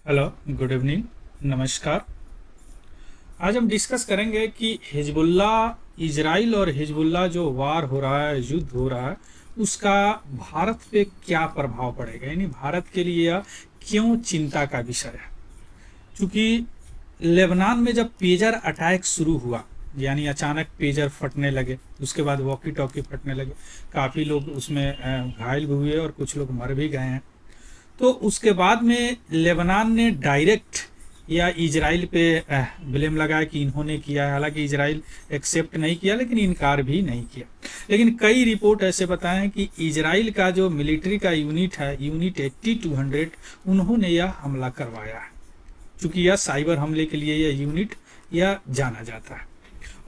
Hello, good evening, नमस्कार। आज हम डिस्कस करेंगे कि हिजबुल्ला, इजराइल और हिजबुल्ला जो वार हो रहा है, युद्ध हो रहा है, उसका भारत पे क्या प्रभाव पड़ेगा, यानी भारत के लिए यह क्यों चिंता का विषय है। क्योंकि लेबनान में जब पेजर अटैक शुरू हुआ, यानी अचानक पेजर फटने लगे, उसके बाद वॉकी टॉकी फटने लगे, काफ़ी लोग उसमें घायल भी हुए और कुछ लोग मर भी गए हैं। तो उसके बाद में लेबनान ने डायरेक्ट या इजराइल पे ब्लेम लगाया कि इन्होंने किया है। हालांकि इजराइल एक्सेप्ट नहीं किया, लेकिन इनकार भी नहीं किया। लेकिन कई रिपोर्ट ऐसे बताए हैं कि इजराइल का जो मिलिट्री का यूनिट है, यूनिट 8200, उन्होंने यह हमला करवाया है। चूँकि यह साइबर हमले के लिए यह यूनिट यह जाना जाता है,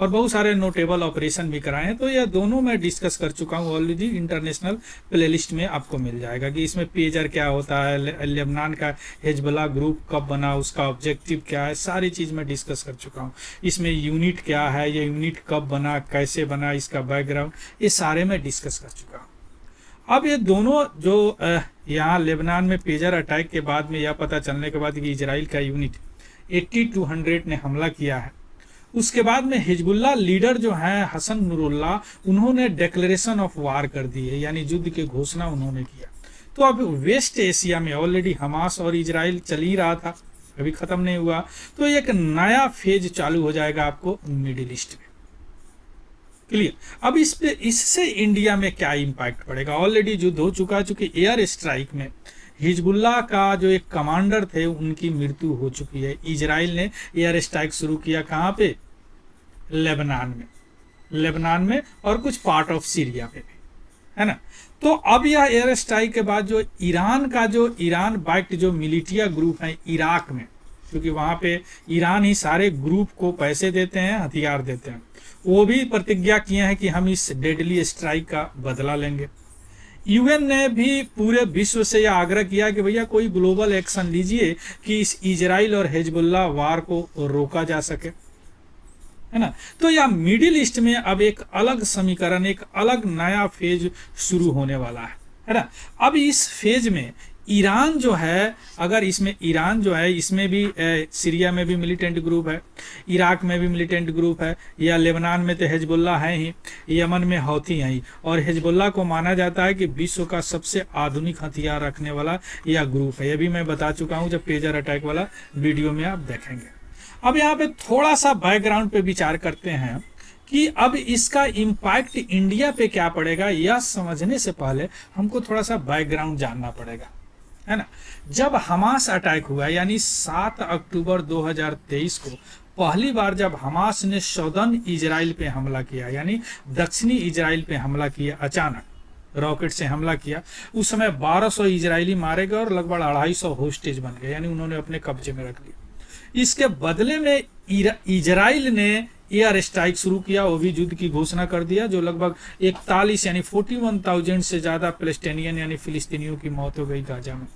और बहुत सारे नोटेबल ऑपरेशन भी कराए हैं। तो यह दोनों मैं डिस्कस कर चुका हूँ ऑलरेडी, इंटरनेशनल प्लेलिस्ट में आपको मिल जाएगा कि इसमें पेजर क्या होता है, लेबनान का हिजबुल्लाह ग्रुप कब बना, उसका ऑब्जेक्टिव क्या है, सारी चीज़ मैं डिस्कस कर चुका हूँ। इसमें यूनिट क्या है, ये यूनिट कब बना, कैसे बना, इसका बैकग्राउंड, ये सारे मैं डिस्कस कर चुका हूँ। अब ये दोनों जो यहाँ लेबनान में पेजर अटैक के बाद में यह पता चलने के बाद कि इजराइल का यूनिट 8200 ने हमला किया है, उसके बाद में हिजबुल्लाह लीडर जो हैं हसन नूरुल्लाह, उन्होंने डिक्लेरेशन ऑफ वार कर दी है, यानी युद्ध की घोषणा उन्होंने किया। तो अब वेस्ट एशिया में ऑलरेडी हमास और इजराइल चल ही रहा था, अभी खत्म नहीं हुआ, तो एक नया फेज चालू हो जाएगा आपको मिडिल ईस्ट में। क्लियर। अब इस पे इससे इंडिया में क्या इम्पैक्ट पड़ेगा। ऑलरेडी युद्ध हो चुका है, चूंकि एयर स्ट्राइक में हिजबुल्लाह का जो एक कमांडर थे उनकी मृत्यु हो चुकी है। इजराइल ने एयर स्ट्राइक शुरू किया कहाँ पे, लेबनान में और कुछ पार्ट ऑफ सीरिया पे भी, है ना। तो अब यह एयर स्ट्राइक के बाद जो ईरान बैक्ड जो मिलिटिया ग्रुप है इराक में, क्योंकि वहाँ पे ईरान ही सारे ग्रुप को पैसे देते हैं, हथियार देते हैं, वो भी प्रतिज्ञा किए हैं कि हम इस डेडली स्ट्राइक का बदला लेंगे। यूएन ने भी पूरे विश्व से यह आग्रह किया कि भैया कोई ग्लोबल एक्शन लीजिए कि इस इजराइल और हिजबुल्लाह वार को रोका जा सके, है ना। तो यह मिडिल ईस्ट में अब एक अलग समीकरण, एक अलग नया फेज शुरू होने वाला है ना। अब इस फेज में ईरान जो है, अगर इसमें ईरान जो है, इसमें भी सीरिया में भी मिलिटेंट ग्रुप है, इराक में भी मिलिटेंट ग्रुप है, या लेबनान में तो हिजबुल्लाह है ही, यमन में हौथी हैं ही, और हिजबुल्लाह को माना जाता है कि विश्व का सबसे आधुनिक हथियार रखने वाला यह ग्रुप है। यह भी मैं बता चुका हूँ जब पेजर अटैक वाला वीडियो में आप देखेंगे। अब यहाँ पे थोड़ा सा बैकग्राउंड पे विचार करते हैं कि अब इसका इम्पैक्ट इंडिया पे क्या पड़ेगा। यह समझने से पहले हमको थोड़ा सा बैकग्राउंड जानना पड़ेगा, है ना। जब हमास अटैक हुआ, यानी 7 अक्टूबर 2023 को पहली बार जब हमास ने सदर्न इजराइल पे हमला किया, यानी दक्षिणी इजराइल पे हमला किया, अचानक रॉकेट से हमला किया, उस समय 1200 इजरायली मारे गए और लगभग 250 होस्टेज बन गए, यानी उन्होंने अपने कब्जे में रख लिया। इसके बदले में इजराइल ने एयर स्ट्राइक शुरू किया, वो भी युद्ध की घोषणा कर दिया, जो लगभग 41 यानी 41,000 से ज़्यादा पैलेस्टीनियन यानी फिलिस्तीनियों की मौत हो गई गाजा में।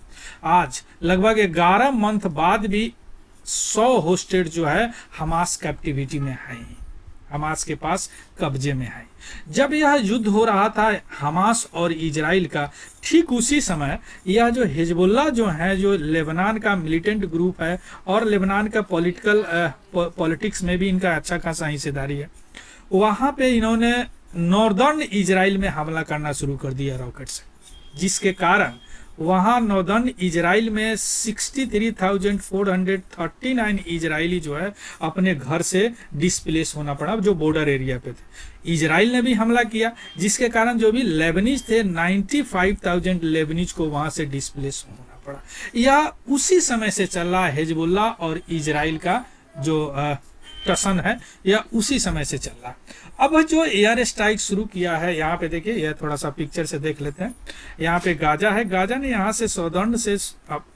आज लगभग 11 मंथ बाद भी 100 होस्टेड जो है हमास कैप्टिविटी में है, हमास के पास कब्जे में है। जब यह युद्ध हो रहा था हमास और इजराइल का, ठीक उसी समय यह जो हिजबुल्लाह जो है, जो लेबनान का मिलिटेंट ग्रुप है और लेबनान का पॉलिटिक्स में भी इनका अच्छा खासा हिस्सेदारी है, वहाँ पे इन्होंने नॉर्दर्न इजराइल में हमला करना शुरू कर दिया रॉकेट से, जिसके कारण वहाँ नॉर्दर्न इजराइल में 63,439 इजरायली जो है अपने घर से डिस्प्लेस होना पड़ा, जो बॉर्डर एरिया पे थे। इजराइल ने भी हमला किया, जिसके कारण जो भी लेबनीज थे 95,000 लेबनीज को वहाँ से डिस्प्लेस होना पड़ा। यह उसी समय से चल रहा है, हिजबुल्लाह और इजराइल का जो टसन है, यह उसी समय से चल रहा है। अब जो एयर स्ट्राइक शुरू किया है, यहाँ पे देखिए, यह थोड़ा सा पिक्चर से देख लेते हैं। यहाँ पे गाजा है, गाजा ने यहाँ से सौदर्न से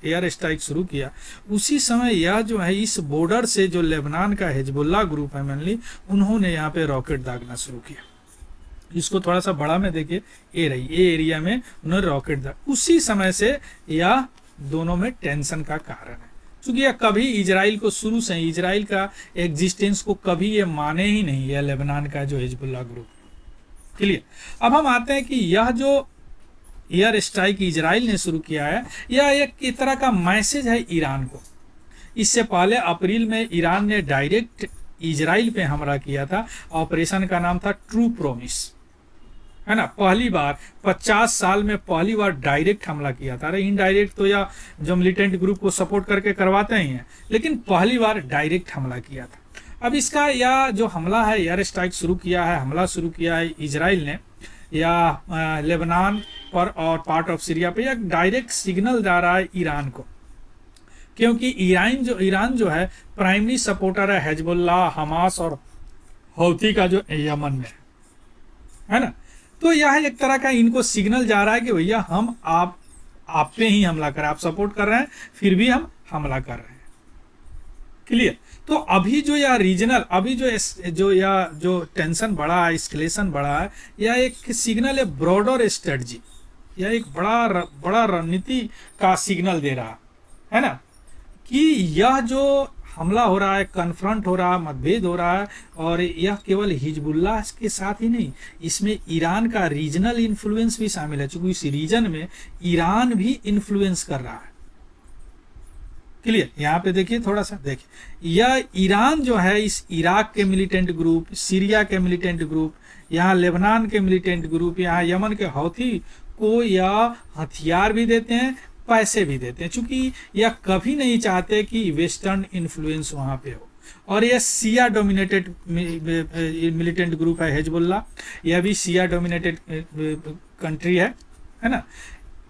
एयर स्ट्राइक शुरू किया, उसी समय यह जो है इस बॉर्डर से जो लेबनान का हिजबुल्लाह ग्रुप है मेनली, उन्होंने यहाँ पे रॉकेट दागना शुरू किया। इसको थोड़ा सा बड़ा में देखिए, ये रही, ये एरिया में उन्होंने रॉकेट दाग, उसी समय से यह दोनों में टेंशन का कारण है। क्योंकि यह कभी इजराइल को, शुरू से इजराइल का एग्जिस्टेंस को कभी ये माने ही नहीं है लेबनान का जो हिजबुल्लाह ग्रुप। क्लियर। अब हम आते हैं कि यह जो एयर स्ट्राइक इजराइल ने शुरू किया है, यह एक तरह का मैसेज है ईरान को इससे पहले अप्रैल में ईरान ने डायरेक्ट इजराइल पे हमला किया था। ऑपरेशन का नाम था ट्रू प्रोमिस, है ना। पहली बार 50 साल में पहली बार डायरेक्ट हमला किया था। अरे इनडायरेक्ट तो या जो मिलिटेंट ग्रुप को सपोर्ट करके करवाते ही हैं, लेकिन पहली बार डायरेक्ट हमला किया था। अब इसका या जो हमला है, एयर स्ट्राइक शुरू किया है, हमला शुरू किया है इजराइल ने या लेबनान पर और पार्ट ऑफ सीरिया पे, एक डायरेक्ट सिग्नल जा रहा है ईरान को, क्योंकि ईरान जो है प्राइमरी सपोर्टर है हिजबुल्लाह, हमास और हौथी का जो यमन में है ना। तो यह एक तरह का इनको सिग्नल जा रहा है कि भैया हम आप पे ही हमला करें, आप सपोर्ट कर रहे हैं फिर भी हम हमला कर रहे हैं। क्लियर। तो अभी जो यह रीजनल, अभी जो टेंशन बढ़ा है, एस्केलेशन बढ़ा है, यह एक सिग्नल है ब्रॉडर स्ट्रेटजी, यह एक बड़ा रणनीति का सिग्नल दे रहा है ना, कि यह जो हमला हो रहा है, कन्फ्रंट हो रहा है, मतभेद हो रहा है, और यह केवल हिजबुल्लाह के साथ ही नहीं, इसमें ईरान का रीजनल इन्फ्लुएंस भी शामिल है, क्योंकि इस रीजन में ईरान भी इन्फ्लुएंस कर रहा है। क्लियर। यहाँ पे देखिए, थोड़ा सा देखिए, यह ईरान जो है इस इराक के मिलिटेंट ग्रुप, सीरिया के मिलिटेंट ग्रुप, यहाँ लेबनान के मिलिटेंट ग्रुप, यहाँ यमन के हौथी को यह हथियार भी देते हैं, पैसे भी देते हैं, क्योंकि यह कभी नहीं चाहते कि वेस्टर्न इन्फ्लुएंस वहाँ पे हो। और यह शिया डोमिनेटेड मिलिटेंट ग्रुप है हिजबुल्लाह, यह भी शिया डोमिनेटेड कंट्री है ना।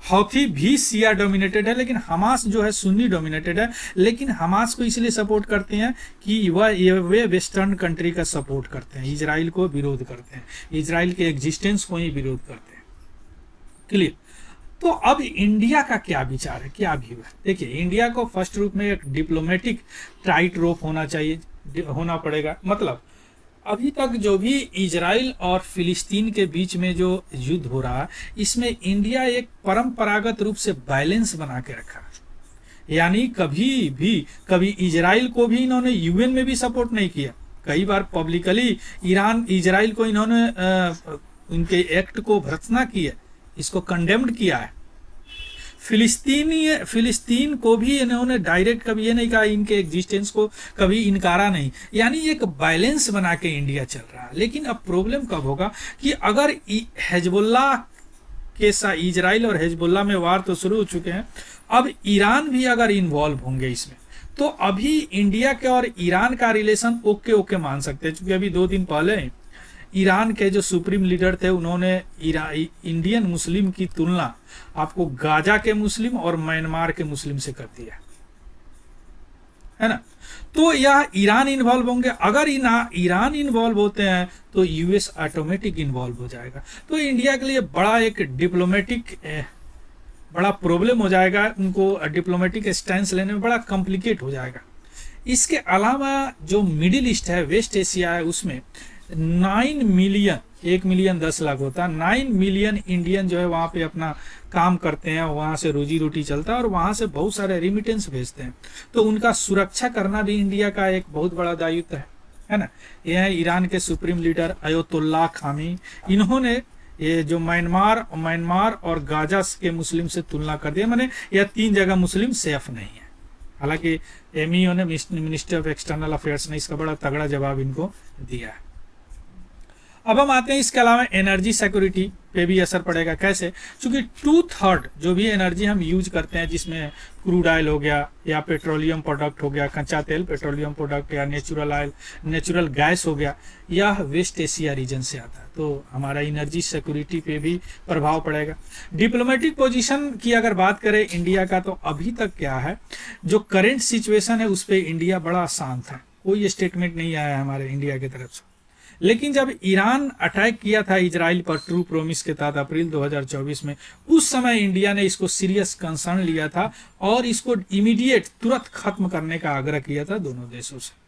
हौथी भी शिया डोमिनेटेड है, लेकिन हमास जो है सुन्नी डोमिनेटेड है। लेकिन हमास को इसलिए सपोर्ट करते हैं कि वे वेस्टर्न कंट्री का सपोर्ट करते हैं, इजराइल को विरोध करते हैं, इजराइल के एग्जिस्टेंस को ही विरोध करते हैं। क्लियर। तो अब इंडिया का क्या विचार है, क्या व्यू है? देखिए, इंडिया को फर्स्ट रूप में एक डिप्लोमेटिक टाइट रोप होना पड़ेगा। मतलब अभी तक जो भी इजराइल और फिलिस्तीन के बीच में जो युद्ध हो रहा है, इसमें इंडिया एक परंपरागत रूप से बैलेंस बना के रखा है। यानी कभी इजराइल को भी इन्होंने यूएन में भी सपोर्ट नहीं किया, कई बार पब्लिकली इजराइल को इन्होंने उनके एक्ट को भर्त्सना की है, इसको कंडेम्ड किया है। फिलिस्तीन को भी इन्होंने डायरेक्ट कभी ये नहीं कहा, इनके एग्जिस्टेंस को कभी इनकारा नहीं। यानी एक बैलेंस बना के इंडिया चल रहा है। लेकिन अब प्रॉब्लम कब होगा कि अगर हिजबुल्लाह के साथ, इजराइल और हिजबुल्लाह में वार तो शुरू हो चुके हैं, अब ईरान भी अगर इन्वॉल्व होंगे इसमें, तो अभी इंडिया के और ईरान का रिलेशन ओके मान सकते हैं। क्योंकि अभी 2 दिन पहले ईरान के जो सुप्रीम लीडर थे, उन्होंने इंडियन मुस्लिम की तुलना आपको गाजा के मुस्लिम और म्यांमार के मुस्लिम से कर दिया है ना। तो यह ईरान इन्वॉल्व होंगे, अगर ईरान इन्वॉल्व होते हैं तो यूएस ऑटोमेटिक इन्वॉल्व हो जाएगा। तो इंडिया के लिए बड़ा एक डिप्लोमेटिक बड़ा प्रॉब्लम हो जाएगा, उनको डिप्लोमेटिक स्टैंस लेने में बड़ा कॉम्प्लिकेट हो जाएगा। इसके अलावा जो मिडिल ईस्ट है, वेस्ट एशिया है, उसमें 9 मिलियन, 1 मिलियन 10 लाख होता है, 9 मिलियन इंडियन जो है वहाँ पे अपना काम करते हैं, वहाँ से रोजी रोटी चलता है और वहाँ से बहुत सारे रिमिटेंस भेजते हैं। तो उनका सुरक्षा करना भी इंडिया का एक बहुत बड़ा दायित्व है ना। यह है ईरान के सुप्रीम लीडर अयतुल्लाह खामेनी, इन्होंने ये जो म्यांमार और गाजा के मुस्लिम से तुलना कर दिया, माने यह 3 जगह मुस्लिम सेफ नहीं है। हालांकि एमईओ ने, मिनिस्टर ऑफ एक्सटर्नल अफेयर्स ने इसका बड़ा तगड़ा जवाब इनको दिया है। अब हम आते हैं, इसके अलावा एनर्जी सिक्योरिटी पे भी असर पड़ेगा। कैसे? क्योंकि 2/3 जो भी एनर्जी हम यूज करते हैं, जिसमें क्रूड ऑयल हो गया या पेट्रोलियम प्रोडक्ट हो गया, कच्चा तेल, पेट्रोलियम प्रोडक्ट या नेचुरल ऑयल, नेचुरल गैस हो गया, यह वेस्ट एशिया रीजन से आता है। तो हमारा एनर्जी सिक्योरिटी पे भी प्रभाव पड़ेगा। डिप्लोमेटिक पोजीशन की अगर बात करें इंडिया का, तो अभी तक क्या है, जो करेंट सिचुएशन है उस पर इंडिया बड़ा शांत है, कोई स्टेटमेंट नहीं आया हमारे इंडिया की तरफ से। लेकिन जब ईरान अटैक किया था इजराइल पर ट्रू प्रोमिस के तहत अप्रैल 2024 में, उस समय इंडिया ने इसको सीरियस कंसर्न लिया था और इसको इमीडिएट तुरंत खत्म करने का आग्रह किया था दोनों देशों से।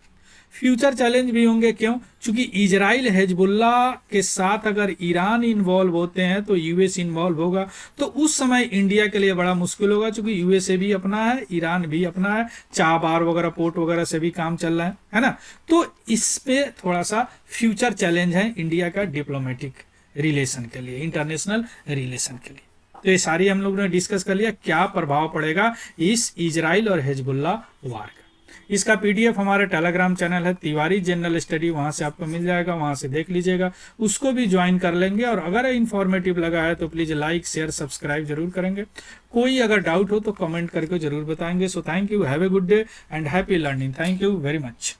फ्यूचर चैलेंज भी होंगे, क्यों? क्योंकि इजराइल हिजबुल्लाह के साथ अगर ईरान इन्वॉल्व होते हैं तो यूएस इन्वॉल्व होगा, तो उस समय इंडिया के लिए बड़ा मुश्किल होगा, क्योंकि यूएसए भी अपना है, ईरान भी अपना है, चाबार वगैरह पोर्ट वगैरह से भी काम चल रहा है ना। तो इस पे थोड़ा सा फ्यूचर चैलेंज है इंडिया का डिप्लोमेटिक रिलेशन के लिए, इंटरनेशनल रिलेशन के लिए। तो ये सारी हम लोग ने डिस्कस कर लिया, क्या प्रभाव पड़ेगा इस इजराइल और हिजबुल्लाह वार का। इसका पीडीएफ हमारे टेलीग्राम चैनल है तिवारी जनरल स्टडी, वहां से आपको मिल जाएगा, वहां से देख लीजिएगा, उसको भी ज्वाइन कर लेंगे। और अगर इन्फॉर्मेटिव लगा है तो प्लीज लाइक शेयर सब्सक्राइब जरूर करेंगे। कोई अगर डाउट हो तो कमेंट करके जरूर बताएंगे। So thank you, have a good day and happy learning. Thank you very much.